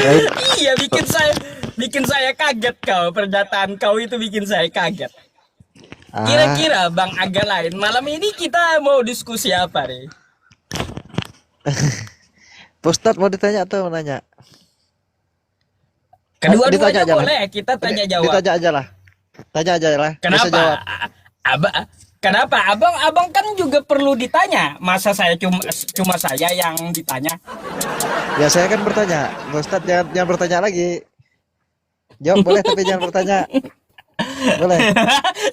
Lain. Iya, bikin saya kaget kau. Pernyataan kau itu bikin saya kaget. Ah, Kira-kira Bang agak lain. Malam ini kita mau diskusi apa nih? Pak Ustadz mau ditanya atau mau nanya? Ditanya Kedua-duanya aja lah. boleh, kita tanya jawab. Ditanya aja lah. Tanya aja lah. Nggak usah jawab. Kenapa? Kenapa? Abang kan juga perlu ditanya. Masa saya cuma saya yang ditanya? Ya saya kan bertanya. Pak Ustadz jangan bertanya lagi. Jawab boleh tapi jangan bertanya. Boleh.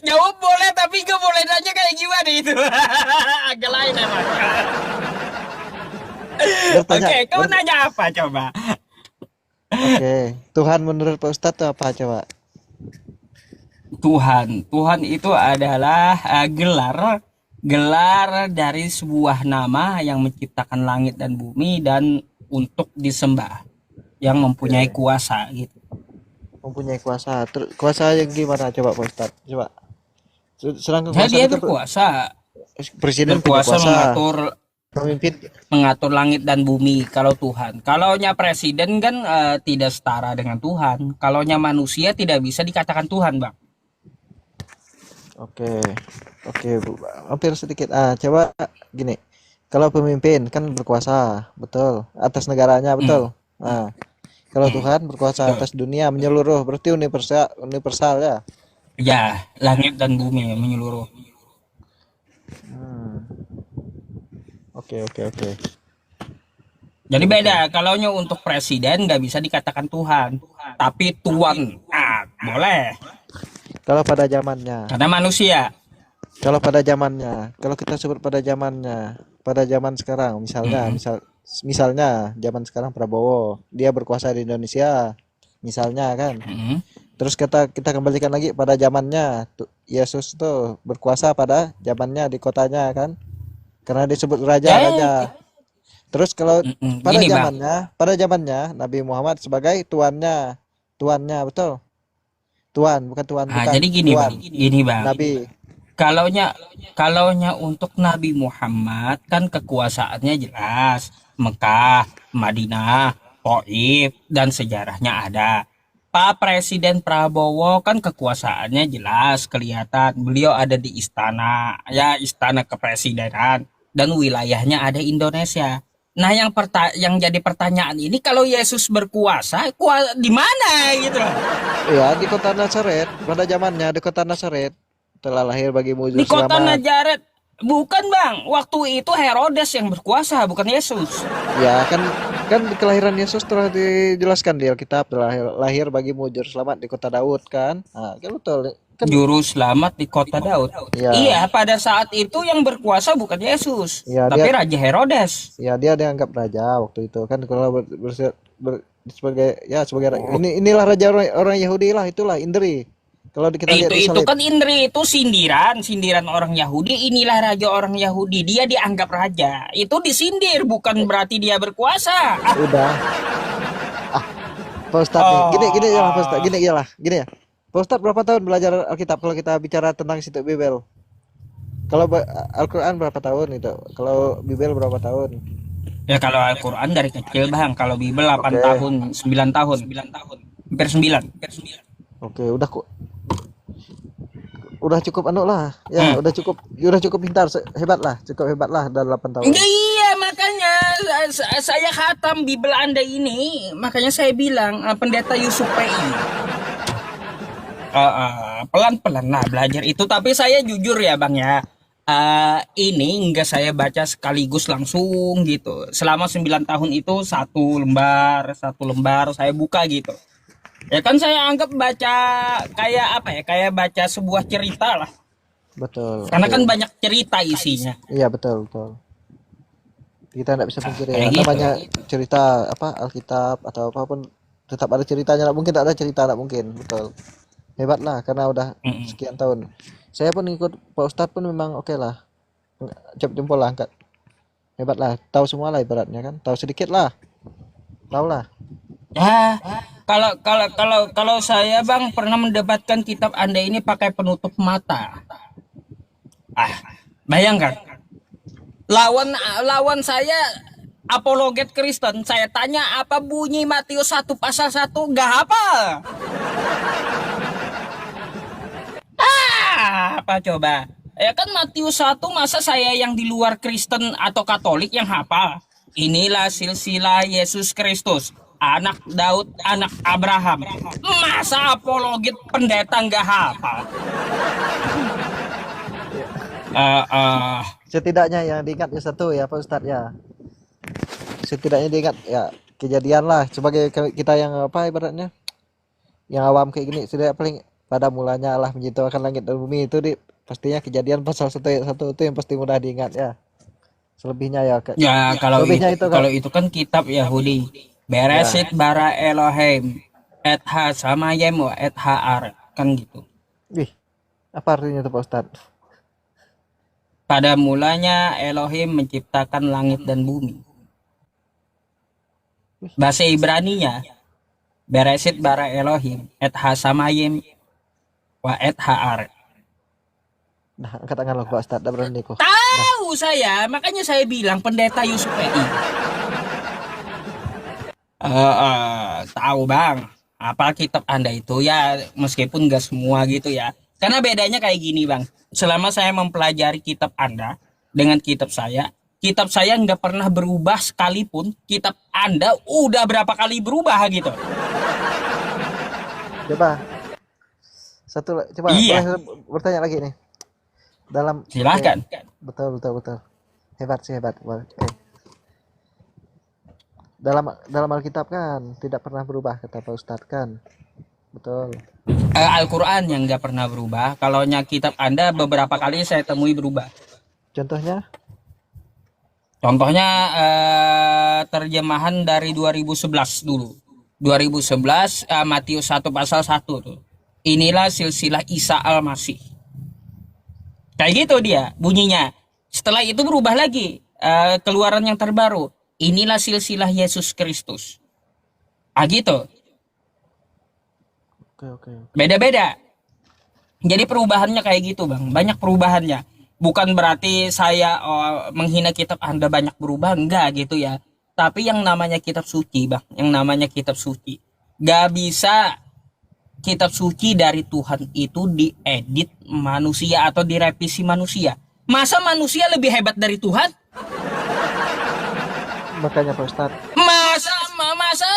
Jawab boleh tapi gak boleh nanya kayak gimana itu. Agak lain emang. Bertanya. Oke, kau nanya apa coba? Oke. Tuhan menurut Pak Ustadz itu apa coba? Tuhan itu adalah gelar dari sebuah nama yang menciptakan langit dan bumi dan untuk disembah, yang mempunyai Oke. kuasa gitu. Mempunyai kuasa. Terus kuasa yang gimana coba Pak Ustadz? Coba. Sedang Ya, kekuasaan dia itu presiden punya berkuasa kuasa. mengatur Pemimpin. mengatur langit dan bumi. Kalau Tuhan, kalaunya presiden kan tidak setara dengan Tuhan. Kalaunya manusia tidak bisa dikatakan Tuhan, Bang. Oke. Oke, Bu. Hampir sedikit. Coba gini. Kalau pemimpin kan berkuasa, betul, atas negaranya, Hmm, betul. Kalau hmm, Tuhan berkuasa betul. atas dunia menyeluruh, berarti universal, universal ya. Ya, langit dan bumi menyeluruh. Hmm. Oke, oke, oke. Jadi Oke, oke. beda, kalaunya untuk presiden nggak bisa dikatakan Tuhan, tapi Tuan, boleh, Kalau pada zamannya, karena manusia. kalau kita sebut pada zaman sekarang, Mm-mm. misalnya zaman sekarang Prabowo, dia berkuasa di Indonesia, misalnya kan. Mm-mm. Terus kita kembalikan lagi pada zamannya, Yesus tuh berkuasa pada zamannya di kotanya kan, karena disebut Ya, raja-raja. Terus kalau gini bang. pada zamannya Nabi Muhammad sebagai tuannya, betul. Tuan, bukan Tuhan, bukan Jadi gini Tuan, bang, gini bang. Nabi. Kalaunya kalaunya untuk Nabi Muhammad kan kekuasaannya jelas, Mekah, Madinah, Taif dan sejarahnya ada. Pak Presiden Prabowo kan kekuasaannya jelas kelihatan. Beliau ada di istana, ya istana kepresidenan dan wilayahnya ada Indonesia. Nah, yang jadi pertanyaan ini kalau Yesus berkuasa, di mana gitu loh. Ya, di kota Nazaret, pada zamannya di kota Nazaret telah lahir bagimu Di juru kota selamat. Nazaret. Bukan bang, waktu itu Herodes yang berkuasa, bukan Yesus. Ya, kan kan kelahiran Yesus telah dijelaskan di Alkitab, telah lahir bagimu juru selamat di kota Daud kan. Kan betul. Kan Juru selamat di kota Daud. ya, Iya, pada saat itu yang berkuasa bukan Yesus, ya tapi dia Raja Herodes. dia dianggap raja waktu itu kan kalau sebagai Oh, inilah raja orang Yahudi lah, itulah Indri. Kalau kita lihat di itu salib. kan Indri itu sindiran orang Yahudi. Inilah raja orang Yahudi. Dia dianggap raja. Itu disindir, bukan berarti dia berkuasa. Udah. Ah, Pak Ustadz nih. Gini gini ya lah Pak Ustadz. Oh, Gini ya lah. Gini ya. Pak Ustadz berapa tahun belajar Alkitab kalau kita bicara tentang situ Bibel? Kalau Al-Quran berapa tahun itu? Kalau Bibel berapa tahun? ya kalau Al-Quran dari kecil bang. Kalau Bible 8 Oke. tahun, 9 tahun, hampir 9. Oke, udah cukup anu lah. Ya, Hmm. udah cukup pintar, hebat lah, cukup hebat lah dari 8 tahun. Iya, makanya saya khatam Bible Anda ini. Makanya saya bilang pendeta Yusuf PI. Pelan-pelan lah belajar itu. Tapi saya jujur ya bang ya. Ini enggak saya baca sekaligus langsung gitu. Selama 9 tahun itu satu lembar saya buka gitu. Ya kan saya anggap baca kayak apa ya? Kayak baca sebuah cerita lah. Betul. Karena Oke. kan banyak cerita isinya. Iya, betul, betul. Kita tidak bisa pungkiri Kayak ya. gitu. Namanya cerita apa Alkitab atau apapun tetap ada ceritanya. Nggak mungkin tak ada cerita, nggak mungkin. Betul. Hebat lah karena udah Mm-mm. sekian tahun. Saya pun ikut Pak Ustadz pun memang oke lah. Cap jempol lah angkat. Hebat lah. Tahu semua lah ibaratnya kan. Tahu sedikit lah. Tahu lah. Ya, kalau saya bang pernah mendapatkan kitab Anda ini pakai penutup mata. Ah, bayangkan lawan lawan saya apologet Kristen. Saya tanya apa bunyi Matius 1 pasal 1, nggak hafal. Apa coba? Ya kan Matius 1, masa saya yang di luar Kristen atau Katolik yang hafal? Inilah silsilah Yesus Kristus, anak Daud, anak Abraham. Masa apologet pendeta nggak hafal? Eh, eh, Setidaknya yang diingat ya satu ya Pak Ustadz ya. Setidaknya diingat ya kejadian lah sebagai kita yang apa ibaratnya yang awam kayak gini sudah paling pada mulanya Allah menciptakan langit dan bumi itu pastinya kejadian pasal 1 ayat 1 itu yang pasti mudah diingat ya. Selebihnya ya ya selebihnya itu kan kalau itu kan kitab Yahudi. ya. Beresit bara Elohim, et ha samayim wa et ha ar, kan gitu. Wih, apa artinya itu Pak Ustadz? Pada mulanya Elohim menciptakan langit dan bumi. Bahasa Ibraninya Beresit bara Elohim, et ha samayim wa et ha ar. Nah, angkat tangan lo Pak Ustadz, dah berani kok. Tahu saya, makanya saya bilang pendeta Yusuf PI. Tahu bang, apa kitab Anda itu ya, meskipun nggak semua gitu ya. Karena bedanya kayak gini bang, selama saya mempelajari kitab Anda dengan kitab saya nggak pernah berubah sekalipun. Kitab Anda udah berapa kali berubah gitu. Coba coba Iya, boleh bertanya lagi nih. Dalam silahkan. betul. Hebat sih hebat. Dalam Alkitab kan tidak pernah berubah kata Pak Ustadz kan. Betul. Al-Quran yang nggak pernah berubah. Kalau kitab Anda beberapa kali saya temui berubah. Contohnya Contohnya terjemahan dari 2011 dulu. 2011 Matius 1 pasal 1 tuh. Inilah silsilah Isa Al-Masih. Kayak gitu dia bunyinya. Setelah itu berubah lagi. Keluaran yang terbaru. Inilah silsilah Yesus Kristus. Gitu. oke. Beda-beda. Jadi perubahannya kayak gitu bang. Banyak perubahannya. Bukan berarti saya menghina kitab Anda banyak berubah. Enggak gitu ya. Tapi yang namanya kitab suci bang. Yang namanya kitab suci. Gak bisa kitab suci dari Tuhan itu diedit manusia atau direvisi manusia. Masa manusia lebih hebat dari Tuhan? Makanya Pak Ustadz. Masa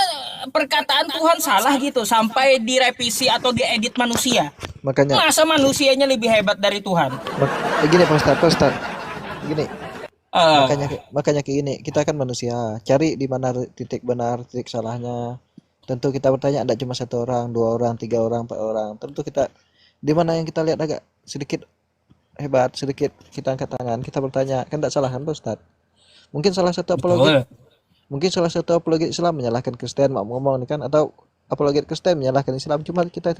perkataan Tuhan salah gitu sampai direvisi atau diedit manusia? Makanya Masa manusianya lebih hebat dari Tuhan? begini Pak Ustadz. Gini. Eh, Makanya kayak gini, kita kan manusia, cari di mana titik benar, titik salahnya. Tentu kita bertanya tidak cuma satu orang, dua orang, tiga orang, empat orang. Tentu kita di mana yang kita lihat agak sedikit hebat, sedikit kita angkat tangan, kita bertanya, kan tidak salah kan Pak Ustadz? Mungkin salah satu apologet, betul. mungkin salah satu apologet Islam menyalahkan Kristen, mau ngomong nih kan, atau apologet Kristen menyalahkan Islam. Cuma kita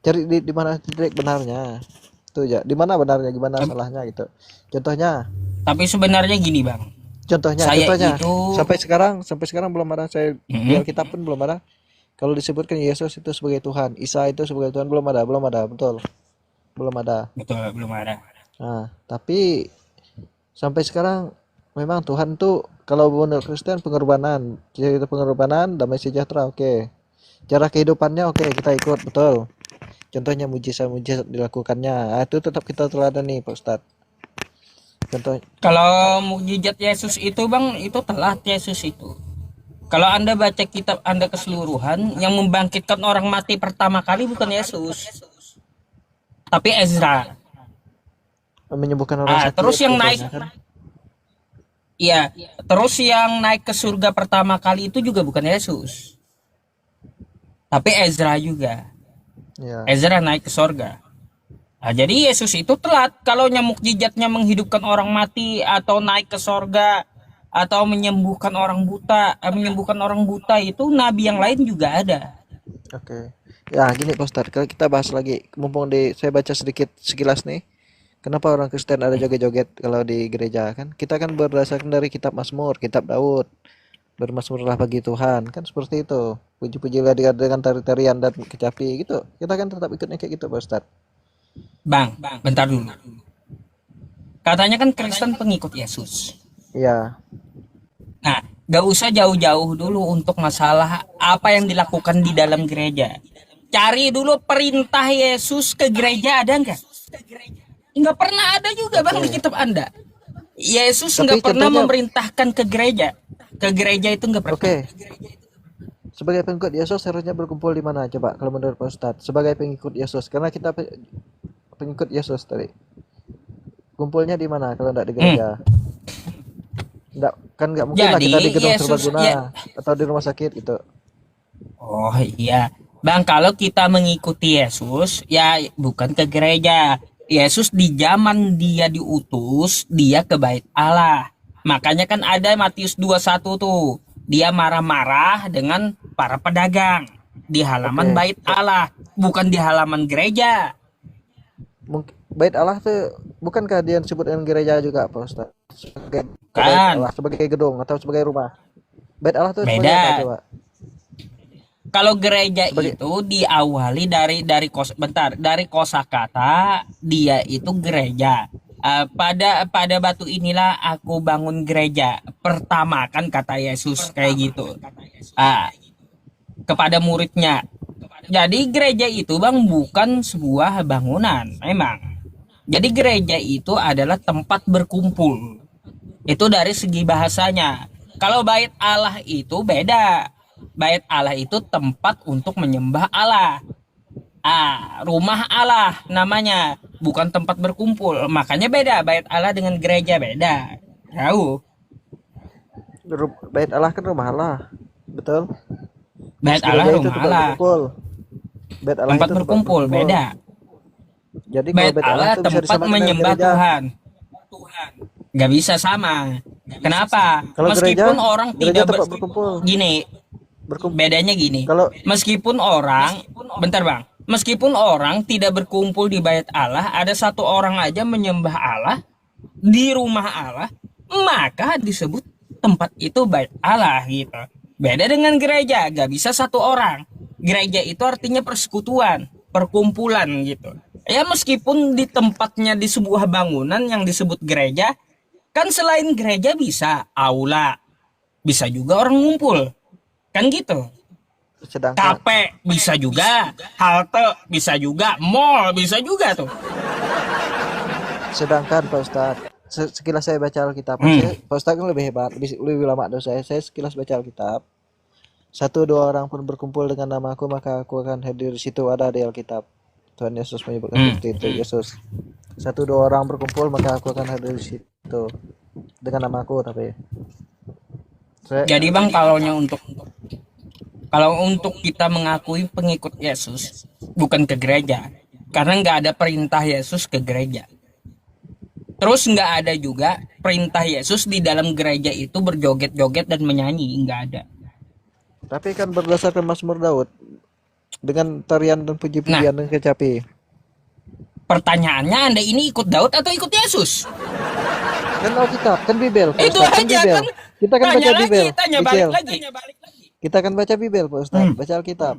cari di mana titik benarnya. Tuh ya, di mana benarnya, gimana salahnya gitu. Contohnya, Tapi sebenarnya gini bang, saya contohnya itu sampai sekarang belum ada saya di Alkitab pun belum ada kalau disebutkan Yesus itu sebagai Tuhan, Isa itu sebagai Tuhan belum ada, betul. Belum ada. betul belum ada. Nah, tapi sampai sekarang memang Tuhan tuh kalau menurut Kristen pengorbanan, cerita pengorbanan, damai sejahtera, oke. Cara kehidupannya oke, kita ikut, betul. Contohnya mujizat dilakukannya, itu tetap kita teladani Pak Ustadz. Contoh, Kalau mukjizat Yesus itu bang, itu telah Yesus itu. Kalau Anda baca kitab Anda keseluruhan, yang membangkitkan orang mati pertama kali bukan Yesus, tapi Ezra. menyembuhkan orang sakit. Terus yang naik, contohnya kan. iya, terus yang naik ke surga pertama kali itu juga bukan Yesus, tapi Ezra juga. Ya, Ezra naik ke surga. Nah, jadi Yesus itu telat. Kalau mukjizatnya menghidupkan orang mati atau naik ke surga atau menyembuhkan orang buta itu nabi yang lain juga ada. oke. Ya, gini Pak Ustadz, kalau kita bahas lagi, mumpung saya baca sedikit sekilas nih, kenapa orang Kristen ada joget-joget kalau di gereja kan? Kita kan berdasarkan dari kitab Mazmur, kitab Daud. Bermasmurlah bagi Tuhan, kan seperti itu. Puji-pujilah dengan tari-tarian dan kecapi gitu. Kita kan tetap ikutnya kayak gitu Pak Ustadz. Bang, bentar dulu. Katanya kan Kristen pengikut Yesus. Iya, Nah, Gak usah jauh-jauh dulu untuk masalah apa yang dilakukan di dalam gereja. Cari dulu perintah Yesus ke gereja ada nggak? Nggak pernah ada juga bang di Oke. kitab Anda. Yesus Tapi nggak pernah contohnya, memerintahkan ke gereja. Ke gereja itu nggak pernah. oke, sebagai pengikut Yesus harusnya berkumpul di mana coba kalau menurut Pak Ustadz? Sebagai pengikut Yesus, karena kita pengikut Yesus tadi. Kumpulnya di mana kalau tidak di Hmm. gereja? Nggak, kan nggak mungkin lah kita di Jadi gedung Yesus ya. serbaguna atau di rumah sakit gitu. Oh iya. Bang, kalau kita mengikuti Yesus, ya bukan ke gereja. Yesus di zaman dia diutus, dia ke bait Allah. Makanya kan ada Matius 21 tuh. Dia marah-marah dengan para pedagang di halaman Oke. bait Allah, bukan di halaman gereja. Mungkin bait Allah tuh bukankah dia disebut dengan gereja juga Pak Ustadz? Sebagai bait Kan Allah, sebagai gedung atau sebagai rumah. Bait Allah tuh sebagai apa beda. coba? Kalau gereja Sebagai itu diawali dari kosakata dia itu gereja. Pada batu inilah aku bangun gereja. Pertama kan kata Yesus kayak gitu. Ah, kepada muridnya. Jadi gereja itu bang bukan sebuah bangunan, memang. Jadi gereja itu adalah tempat berkumpul. Itu dari segi bahasanya. Kalau bait Allah itu beda. Bait Allah itu tempat untuk menyembah Allah. Rumah Allah namanya, bukan tempat berkumpul. Makanya beda, bait Allah dengan gereja beda. Jauh. bait Allah kan rumah Allah. Betul. Terus Bait Allah gereja itu rumah tempat Allah, berkumpul. Bait Allah tempat itu tempat berkumpul berkumpul. beda. Jadi kalau Bait bait Allah Allah itu bisa tempat disamakan dengan menyembah gereja. Tuhan. Gak bisa sama. Kenapa? Kalau Meskipun gereja, orang gereja tidak tempat berkumpul. gini, Berkumpul. bedanya gini. Kalau Meskipun orang, bentar bang, meskipun orang tidak berkumpul di bait Allah, ada satu orang aja menyembah Allah di rumah Allah, maka disebut tempat itu bait Allah gitu. Beda dengan gereja, gak bisa satu orang. Gereja itu artinya persekutuan, perkumpulan gitu. Ya meskipun di tempatnya di sebuah bangunan yang disebut gereja, kan selain gereja bisa aula, bisa juga orang ngumpul. Kan gitu. sedangkan Kafe bisa juga, halte bisa juga, mall bisa juga tuh. sedangkan Pak Ustadz, sekilas saya baca Alkitab, Hmm. Pak Ustadz kan lebih hebat, lebih lama dari saya. Saya sekilas baca Alkitab. Satu dua orang pun berkumpul dengan namaku, maka aku akan hadir di situ, ada di Alkitab. Tuhan Yesus menyebutkan Hmm. seperti itu. Yesus. Satu dua orang berkumpul, maka aku akan hadir di situ dengan namaku. Tapi saya Jadi bang, kalau untuk kita mengakui pengikut Yesus, bukan ke gereja, karena nggak ada perintah Yesus ke gereja. Terus nggak ada juga perintah Yesus di dalam gereja itu berjoget-joget dan menyanyi, nggak ada. tapi kan berdasarkan Mazmur Daud dengan tarian dan Nah, puji-pujian dan kecapi. pertanyaannya Anda ini ikut Daud atau ikut Yesus? Kan Alkitab, kan Bibel, Pak Itu Ustadz, kan aja Bibel. kan. Kita kan Tanya baca lagi, Bibel, tanya balik Bicel. lagi. Kita kan baca Bibel, Pak Ustadz, baca Alkitab.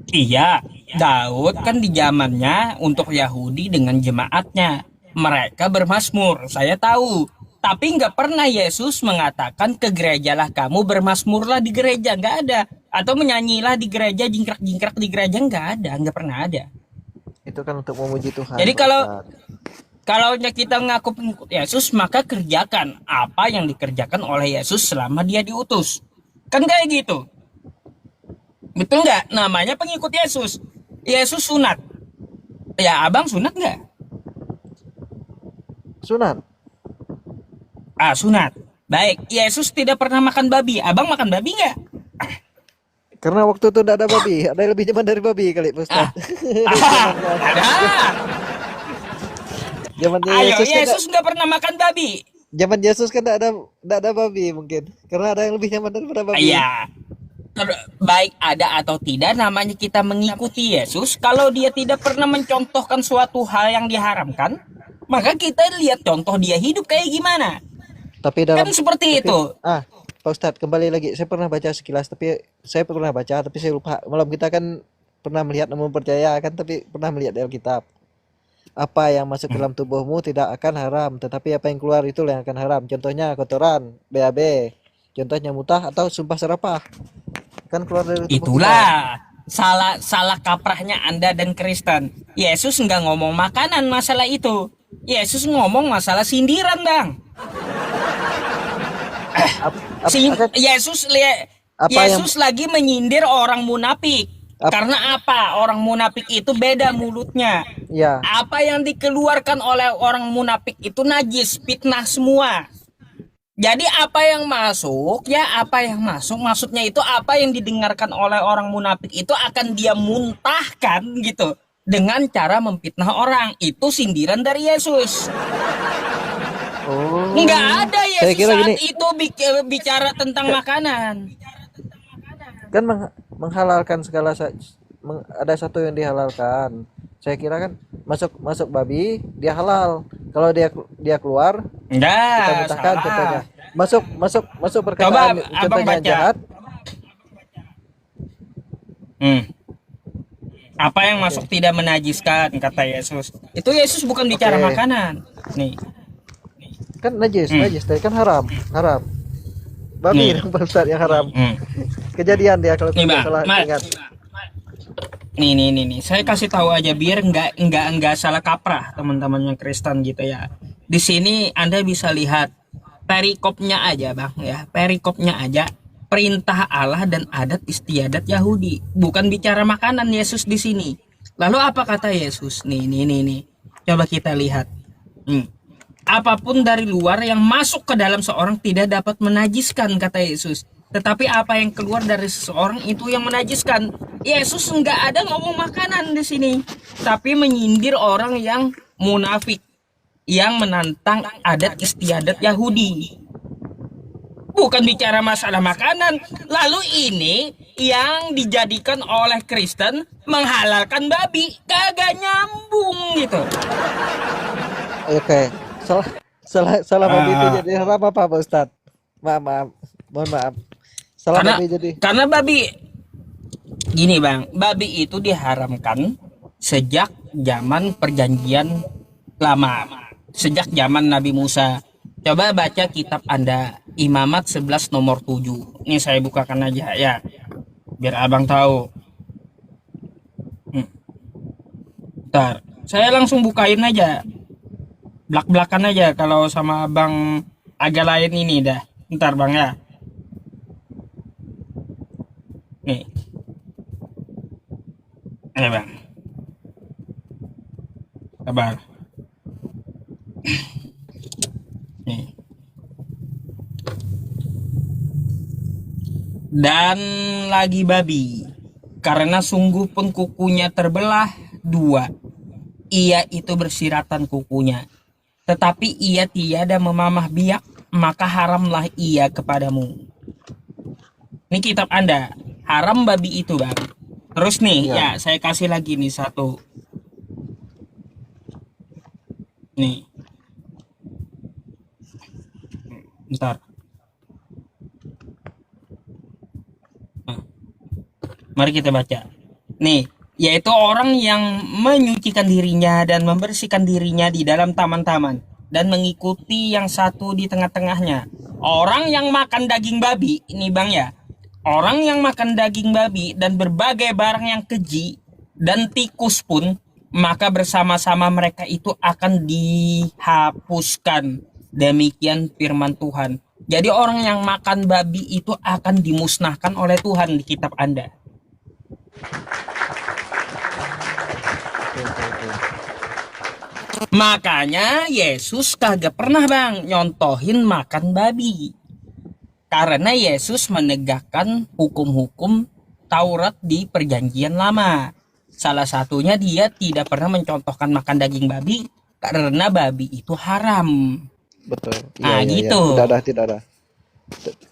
Iya, Daud kan di zamannya untuk Yahudi dengan jemaatnya. Mereka bermazmur, saya tahu. Tapi nggak pernah Yesus mengatakan ke gerejalah kamu bermazmurlah di gereja, nggak ada. Atau menyanyilah di gereja, jingkrak-jingkrak di gereja, nggak pernah ada. Itu kan untuk memuji Tuhan, Jadi Pak kalau Ustadz. kalau kita mengaku pengikut Yesus, maka kerjakan apa yang dikerjakan oleh Yesus selama dia diutus. Kan kayak gitu. Betul nggak? Namanya pengikut Yesus. Yesus sunat. Ya abang sunat nggak? Sunat. Sunat. Baik, Yesus tidak pernah makan babi. Abang makan babi nggak? Karena waktu itu tidak ada babi, ada yang lebih zaman dari babi kali, Pak Ah, Ustadz. ada. Zamannya Ayo, Yesus kan Yesus nggak pernah makan babi. zaman Yesus kan tidak ada babi mungkin. Karena ada yang lebih nyaman daripada babi. Iya. Baik ada atau tidak, namanya kita mengikuti Yesus. Kalau dia tidak pernah mencontohkan suatu hal yang diharamkan, maka kita lihat contoh dia hidup kayak gimana. Tapi Kan dalam seperti tapi itu. Pak Ustadz kembali lagi, saya pernah baca sekilas tapi saya lupa. Malam kita kan pernah melihat namun percaya kan, tapi pernah melihat di Alkitab. apa yang masuk ke dalam tubuhmu tidak akan haram, tetapi apa yang keluar itu yang akan haram. Contohnya kotoran, BAB. Contohnya mutah atau sumpah serapah. Kan keluar dari tubuh kita. Itulah salah salah kaprahnya Anda dan Kristen. Yesus nggak ngomong makanan masalah itu. Yesus ngomong masalah sindiran, Bang. Ap- ap- akan- apa yang Yesus lagi menyindir orang munafik. ap- Karena apa? Orang munafik itu beda mulutnya. ya, Apa yang dikeluarkan oleh orang munafik itu najis, fitnah semua. Jadi apa yang masuk, ya apa yang masuk, maksudnya itu apa yang didengarkan oleh orang munafik itu akan dia muntahkan gitu. Dengan cara memfitnah orang. Itu sindiran dari Yesus. oh, Nggak ada saya Yesus kira saat gini, itu bicara tentang makanan. kan menghalalkan ada satu yang dihalalkan. Saya kira kan masuk masuk babi dia halal. Kalau dia keluar kita Enggak, mutahkan contohnya. salah. Masuk masuk masuk Coba perkataan abang contohnya baca. jahat. Hmm. Apa yang Oke. masuk tidak menajiskan, kata Yesus. Itu Yesus bukan bicara Oke. makanan. Nih, Kan najis, hmm. najis tadi kan haram, haram. Babi nih, yang Pak Ustadz yang haram. hmm. Kejadian dia kalau Nih tidak bang, salah ingat. nih. Saya kasih tahu aja biar nggak salah kaprah teman-teman yang Kristen gitu ya. Di sini Anda bisa lihat perikopnya aja bang ya, perikopnya aja. Perintah Allah dan adat istiadat Yahudi, bukan bicara makanan Yesus di sini. Lalu apa kata Yesus? Nih. Coba kita lihat. Hmm. Apapun dari luar yang masuk ke dalam seorang tidak dapat menajiskan, kata Yesus. Tetapi apa yang keluar dari seseorang itu yang menajiskan. Yesus nggak ada ngomong makanan di sini, tapi menyindir orang yang munafik, yang menantang adat istiadat Yahudi. Bukan bicara masalah makanan. Lalu ini yang dijadikan oleh Kristen menghalalkan babi. Kagak nyambung gitu. Oke. Salah salah babi itu Ah, jadi haram apa Pak Ustadz? Maaf, maaf. Mohon maaf. Salah karena babi jadi. karena babi gini bang, babi itu diharamkan sejak zaman perjanjian lama, sejak zaman Nabi Musa. Coba baca kitab Anda, Imamat 11 nomor 7. Ini saya bukakan aja ya, biar abang tahu. Hmm, Ntar, saya langsung bukain aja, belak-belakan aja kalau sama abang agak lain ini dah. Ntar bang ya, nih, ini bang, sabar. Nih. Dan lagi babi, karena sungguh pun kukunya terbelah dua, ia itu bersiratan kukunya, tetapi ia tiada memamah biak, maka haramlah ia kepadamu. Ini kitab Anda, haram babi itu bang. Terus nih, Ya. ya saya kasih lagi nih satu, nih, ntar. Nah, mari kita baca. Nih, yaitu orang yang menyucikan dirinya dan membersihkan dirinya di dalam taman-taman dan mengikuti yang satu di tengah-tengahnya. Orang yang makan daging babi, ini bang ya. Orang yang makan daging babi dan berbagai barang yang keji dan tikus pun, maka bersama-sama mereka itu akan dihapuskan. Demikian firman Tuhan. Jadi orang yang makan babi itu akan dimusnahkan oleh Tuhan di kitab Anda. Oke. Makanya Yesus kagak pernah bang nyontohin makan babi. Karena Yesus menegakkan hukum-hukum Taurat di perjanjian lama. Salah satunya dia tidak pernah mencontohkan makan daging babi karena babi itu haram. Betul. Iya, Nah iya, iya. gitu. Tidak ada.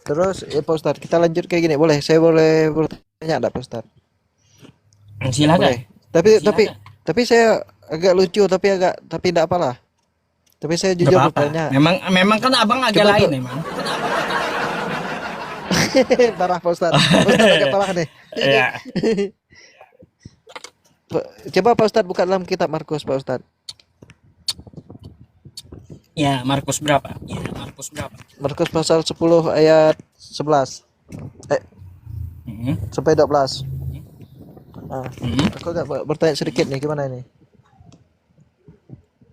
Terus ya Pak Ustadz, kita lanjut kayak gini. Boleh? Saya boleh bertanya enggak Pak Ustadz? Silakan. Boleh. Tapi Silakan. saya agak lucu tapi enggak apalah. Tapi saya Gak jujur apa-apa. bertanya. Memang kan abang agak Coba lain Pak. emang. Parah Pak Ustadz. Pak Ustadz agak parah nih. Ya. Coba Pak Ustadz buka dalam kitab Markus Pak Ustadz. Ya, Markus berapa? Ya, Markus berapa? Markus pasal 10 ayat 11. Eh, Hmm, sampai 12. Nah, hmm. aku agak bertanya sedikit nih, gimana ini?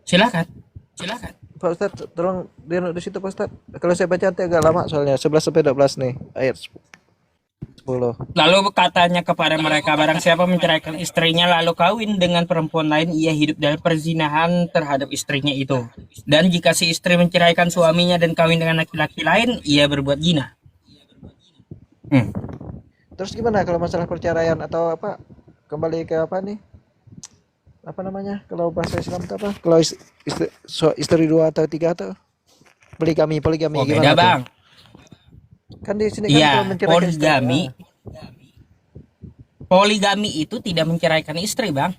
Silakan, silakan. Pak Ustadz, tolong di situ Pak Ustadz. Kalau saya baca nanti agak lama soalnya 11 sampai 12 nih, ayat 10. Lalu katanya kepada mereka, barang siapa menceraikan istrinya lalu kawin dengan perempuan lain, ia hidup dalam perzinahan terhadap istrinya itu. Dan jika si istri menceraikan suaminya dan kawin dengan laki-laki lain, ia berbuat zina. Hmm. Terus gimana kalau masalah perceraian atau apa? Kembali ke apa nih? Apa namanya? Kalau bahasa Islam itu apa? Kalau istri dua atau tiga atau poligami, poligami Oh, beda gimana tuh? bang. Kan di sini kan Iya, kalau menceraikan istri. poligami. Poligami itu tidak menceraikan istri, bang.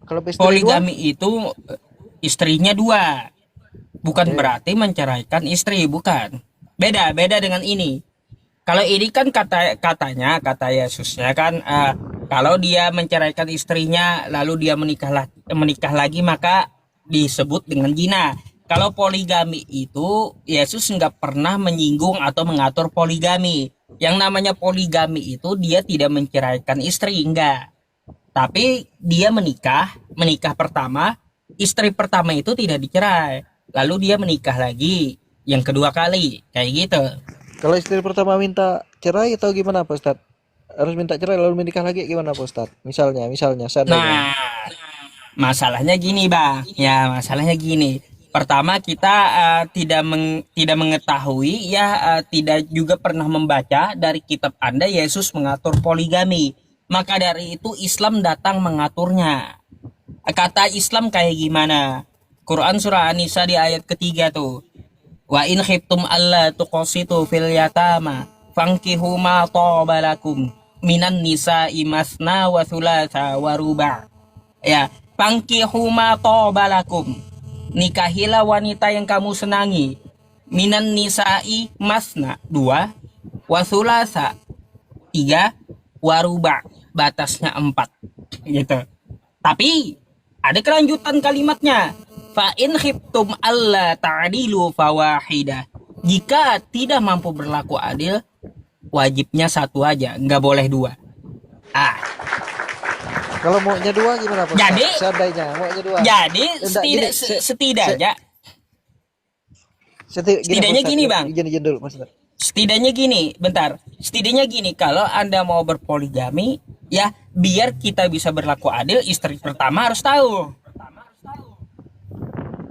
Kalau istri dua? Poligami itu istrinya dua. Bukan Oke. berarti menceraikan istri, bukan. Beda, beda dengan ini. Kalau ini kan kata Yesusnya kan, kalau dia menceraikan istrinya lalu dia menikah lagi maka disebut dengan zina. Kalau poligami itu Yesus nggak pernah menyinggung atau mengatur poligami. Yang namanya poligami itu dia tidak menceraikan istri, enggak. Tapi dia menikah pertama, istri pertama itu tidak dicerai. Lalu dia menikah lagi yang kedua kali, kayak gitu. Kalau istri pertama minta cerai atau gimana Pak Ustadz? Harus minta cerai lalu menikah lagi gimana Pak Ustadz? Misalnya, seandainya. Nah, masalahnya gini, Bang. Ya, masalahnya gini. Pertama kita tidak mengetahui ya, tidak juga pernah membaca dari kitab Anda Yesus mengatur poligami. Maka dari itu Islam datang mengaturnya. Kata Islam kayak gimana? Quran surah An-Nisa di ayat ketiga tuh. Wa in khiftum alla tuqsitu fil yatama fankihu ma taba lakum minan nisa'i masna wa thulatha wa ruba'. Ya, fankihu ma taba lakum. Nikahilah wanita yang kamu senangi. Minan nisa'i masna dua, wa thulatha tiga, wa ruba' batasnya empat. Gitu. Tapi ada kelanjutan kalimatnya. Fa in khiftum alla ta'dilu fawahidah. Jika tidak mampu berlaku adil, wajibnya satu aja, nggak boleh dua. Ah, Kalau maunya dua gimana Pak jadi Ustadz? Seandainya maunya dua. jadi Enggak, gini, setidaknya gini Pak setidaknya Ustadz, gini bang, gini dulu Pak Ustadz. setidaknya gini, bentar. Setidaknya gini, kalau Anda mau berpoligami, ya biar kita bisa berlaku adil, istri pertama harus tahu.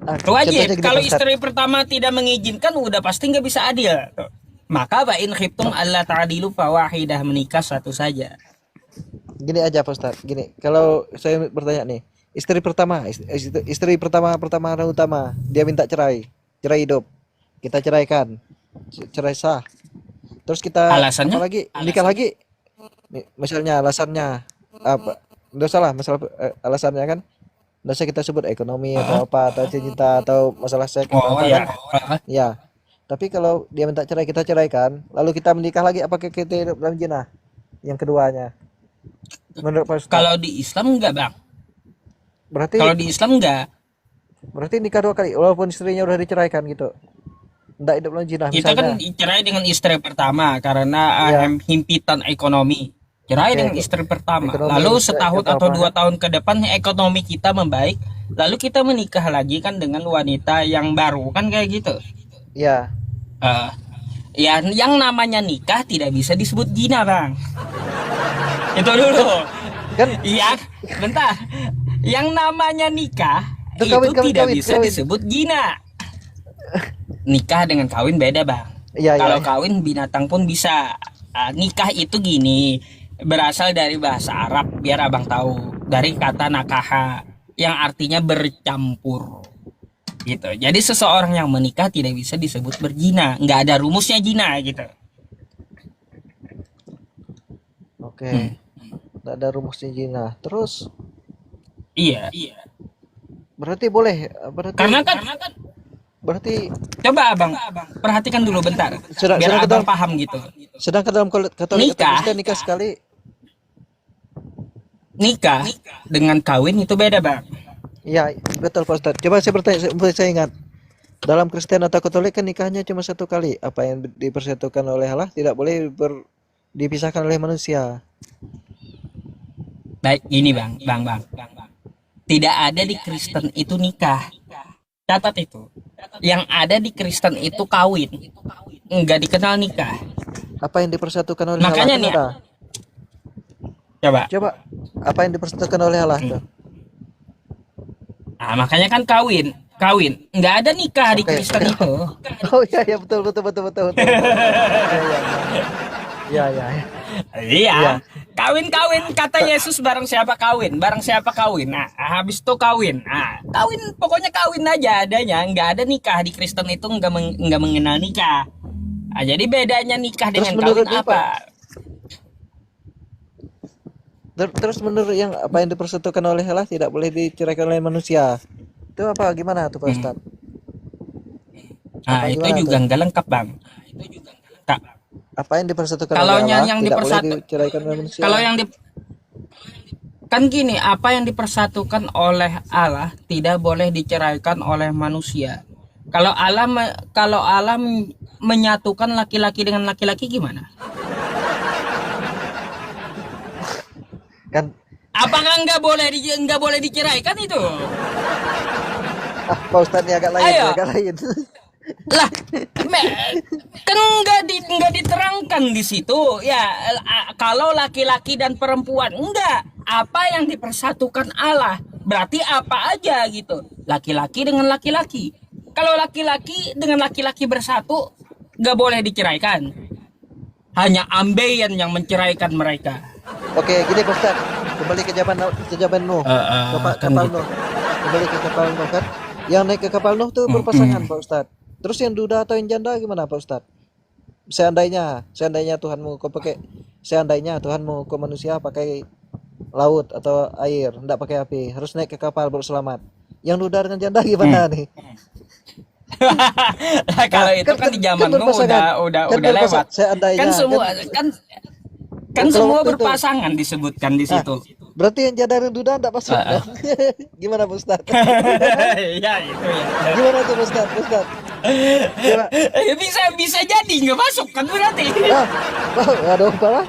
Ah, Itu wajib. contohnya gini Kalau Pak Ustadz. istri pertama tidak mengizinkan, udah pasti nggak bisa adil. Tuh. Maka bain khiftum alla ta'dilu fawahidah, menikah satu saja. Gini aja Pak Ustadz. Gini, kalau saya bertanya nih, istri pertama dan utama, dia minta cerai, cerai hidup. Kita ceraikan, cerai sah. Terus kita apa Alasannya? lagi? Nikah lagi. Misalnya alasannya apa? Nggak salah, masalah alasannya kan. Nggak usah kita sebut ekonomi atau apa atau cinta atau masalah seks atau Oh apa ya. kan? Ya. Tapi kalau dia minta cerai kita ceraikan, lalu kita menikah lagi, apakah kita hidup dalam zina? Yang keduanya, menurut Pak Ustadz. Kalau di Islam enggak, Bang. Berarti Kalau di Islam enggak. berarti nikah dua kali walaupun istrinya udah diceraikan gitu. Nggak hidup dalam zina Kita kan misalnya. cerai dengan istri pertama karena Iya, himpitan ekonomi. Cerai oke. dengan istri pertama. Ekonomi Lalu nggak setahun atau apa-apa. 2 tahun ke depan ekonomi kita membaik. Lalu kita menikah lagi kan dengan wanita yang baru kan kayak gitu. Iya. Eh, ya yang namanya nikah tidak bisa disebut zina, Bang. Itu dulu. Kan Iya, bentar. Yang namanya nikah itu itu tidak kawin, bisa kawin. disebut zina. Nikah dengan kawin beda, Bang. Iya, iya, Kalau iya. kawin binatang pun bisa. Nikah itu gini, berasal dari bahasa Arab, biar Abang tahu. Dari kata nakaha yang artinya bercampur. Gitu. Jadi seseorang yang menikah tidak bisa disebut berzina, nggak ada rumusnya zina gitu. Oke. Hmm. Nggak ada rumusnya zina. Terus Iya. berarti boleh, berarti Karena kan berarti coba Abang perhatikan dulu bentar, sedang biar sedang ke Abang dalam paham gitu. sedang ke dalam Katolik atau Nikah, Kristen nikah sekali. nikah dengan kawin itu beda, Bang. Iya, betul Pak Ustadz. Coba saya bertanya, saya ingat. Dalam Kristen atau Katolik kan nikahnya cuma satu kali. Apa yang dipersatukan oleh Allah tidak boleh dipisahkan oleh manusia. Baik, gini bang. Tidak ada di Kristen itu nikah. Catat itu. Yang ada di Kristen itu kawin. Nggak dikenal nikah. Apa yang dipersatukan oleh Allah Makanya kan nih, ada. coba. Coba, apa yang dipersatukan oleh Allah tuh? Nah, makanya kan kawin. Kawin. Nggak ada nikah di Oke. Kristen itu. Oh iya iya betul betul betul betul betul. Iya iya iya. Iya iya. Iya. Iya. Iya. Kawin-kawin kata Yesus bareng siapa kawin. Bareng siapa kawin. Nah, habis itu kawin. Nah, kawin pokoknya kawin aja adanya. Nggak ada nikah di Kristen itu nggak mengenal nikah. Nah, jadi bedanya nikah Terus dengan menurut kawin Bapak, apa? terus menurut yang apa yang dipersatukan oleh Allah tidak boleh diceraikan oleh manusia. Itu apa gimana tuh Pak Hmm. Ustadz? Apa Nah, itu gimana juga tuh? nggak lengkap, Bang. Kak, Apa yang dipersatukan oleh kalau Allah yang tidak boleh dipersatu diceraikan oleh manusia. kalau yang di kan gini, apa yang dipersatukan oleh Allah tidak boleh diceraikan oleh manusia. Kalau Allah menyatukan laki-laki dengan laki-laki gimana? Kan Apakah nggak boleh diceraikan itu? Pak Ustadz ini agak lain, Ayo, agak lain. lah, kan nggak diterangkan di situ. Ya, kalau laki-laki dan perempuan enggak. Apa yang dipersatukan Allah berarti apa aja gitu. Laki-laki dengan laki-laki. Kalau laki-laki dengan laki-laki bersatu nggak boleh diceraikan. Hanya ambeien yang menceraikan mereka. Oke, gini Pak Ustadz, kembali ke zaman Nuh, Kan kapal gitu. Nuh, kembali ke kapal Nuh kan. Yang naik ke kapal Nuh tuh berpasangan Pak Ustadz. Terus yang duda atau yang janda gimana Pak Ustadz? Seandainya Tuhanmu ke manusia pakai laut atau air, enggak pakai api, harus naik ke kapal baru selamat. Yang duda dengan janda gimana nih? Nah, Kalau itu kan di zaman Nuh berpasangan. Kan udah lewat. berpasangan. Seandainya Kan semua kan kan kalau semua waktu itu. berpasangan disebutkan di Nah, situ. berarti yang janda dan duda enggak masuk Ah, ah. dong. Gimana Pak Ustadz? Ya itu ya. Gimana tuh Pak Ustadz? Pak Ustadz? Coba. Bisa jadi nggak masuk kan berarti. Ah, aduh parah.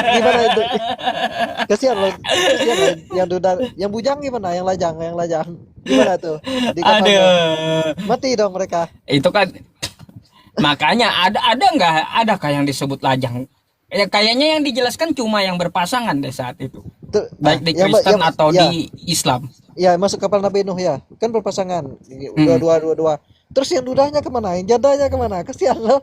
Gimana itu? Kasihan loh yang duda, yang bujang gimana? Yang lajang. Gimana tuh? Di kapal tuh. Aduh, Mati dong mereka. itu kan makanya adakah yang disebut lajang? Ya kayaknya yang dijelaskan cuma yang berpasangan deh saat itu, Tuh, nah, baik di Kristen atau ya, di Islam. ya masuk kapal Nabi Nuh ya. Kan berpasangan. Mm. Dua. Terus yang dudanya kemana? Yang jandanya kemana? Kasihan loh.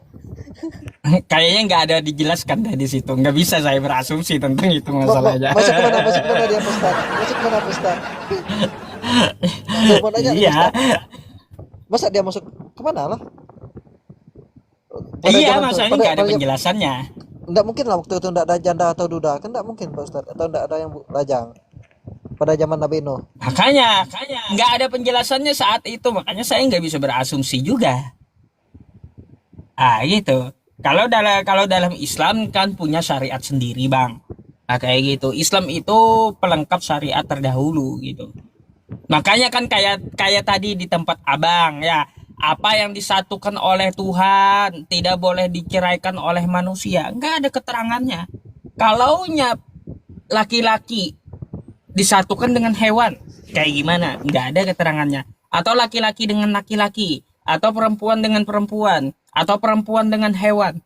Kayaknya nggak ada dijelaskan deh di situ. Nggak bisa saya berasumsi tentang itu masalahnya. Masuk kemana? Masuk kemana dia Pak Ustadz? Masuk kemana Pak Ustadz? Tuh, mau nanya nih Pak Iya, Ustadz. Masa dia masuk kemana lah? Pada iya zaman tuh, masalahnya pada, nggak ada pada penjelasannya. Enggak mungkin lah waktu itu enggak ada janda atau duda. Kan enggak mungkin Pak Ustadz. Atau enggak ada yang lajang pada zaman Nabi Nuh. Makanya nggak ada penjelasannya saat itu. Makanya saya nggak bisa berasumsi juga. Ah gitu. Kalau dalam Islam kan punya syariat sendiri bang. Nah kayak gitu. Islam itu pelengkap syariat terdahulu gitu. Makanya kan kayak tadi di tempat abang ya. Apa yang disatukan oleh Tuhan tidak boleh diceraikan oleh manusia. Nggak ada keterangannya. Kalaunya laki-laki disatukan dengan hewan, kayak gimana? Nggak ada keterangannya. Atau laki-laki dengan laki-laki, atau perempuan dengan perempuan, atau perempuan dengan hewan.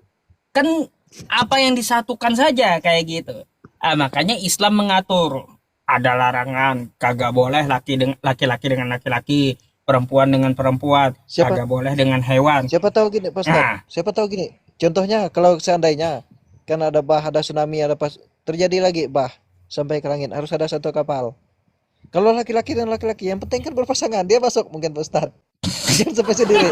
Kan apa yang disatukan saja kayak gitu. Makanya Islam mengatur ada larangan, kagak boleh laki-laki dengan laki-laki, perempuan dengan perempuan, Siapa kagak boleh dengan hewan. siapa tahu gini Pak Ustadz. Nah, Siapa tahu gini. Contohnya kalau seandainya kan ada bah, ada tsunami, ada pas terjadi lagi bah sampai ke langit, harus ada satu kapal. Kalau laki-laki dan laki-laki, yang penting kan berpasangan, dia masuk mungkin Pak Ustadz. Jangan sampai sendiri.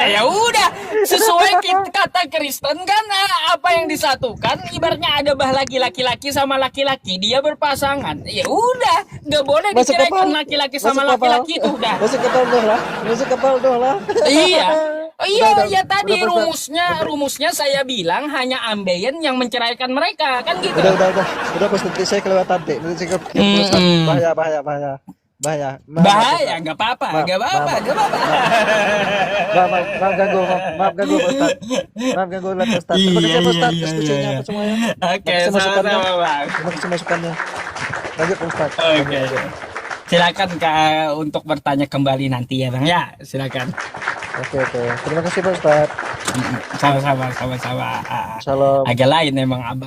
ya udah sesuai kata Kristen kan apa yang disatukan ibaratnya ada bah laki-laki sama laki-laki dia berpasangan ya udah nggak boleh Masuk kapal. diceraikan laki-laki sama Masuk kapal. laki-laki itu udah. Masuk kapal Nuh lah. Masuk kapal Nuh lah. Iya. Oh, Udah, iya tadi Pak Ustadz. rumusnya saya bilang hanya ambeien yang menceraikan mereka kan gitu. Udah Pak Ustadz. Nanti saya kelewatan deh. Nanti saya ke Pak Ustadz. Mm-mm. Bahaya. Bahaya. Maaf Bahaya, Ustaz. nggak apa-apa, Maaf, nggak maaf, apa-apa, nggak apa-apa. maaf, maaf ganggu, maaf ganggu Pak Ustaz. Maaf ganggu Pak Ustaz. Terima Iya, kasih Pak iya, Ustaz iya, iya, diskusinya iya. apa semuanya. Oke, Terima kasih masukannya. sama-sama, Bang. Terima kasih masukannya. Lanjut Pak Ustaz. Oke. Lanjut. Silakan Kak untuk bertanya kembali nanti ya, Bang. Ya, silakan. Oke, oke. Terima kasih Pak Ustaz. Sama-sama, sama-sama. Salam. Agak lain emang Abang.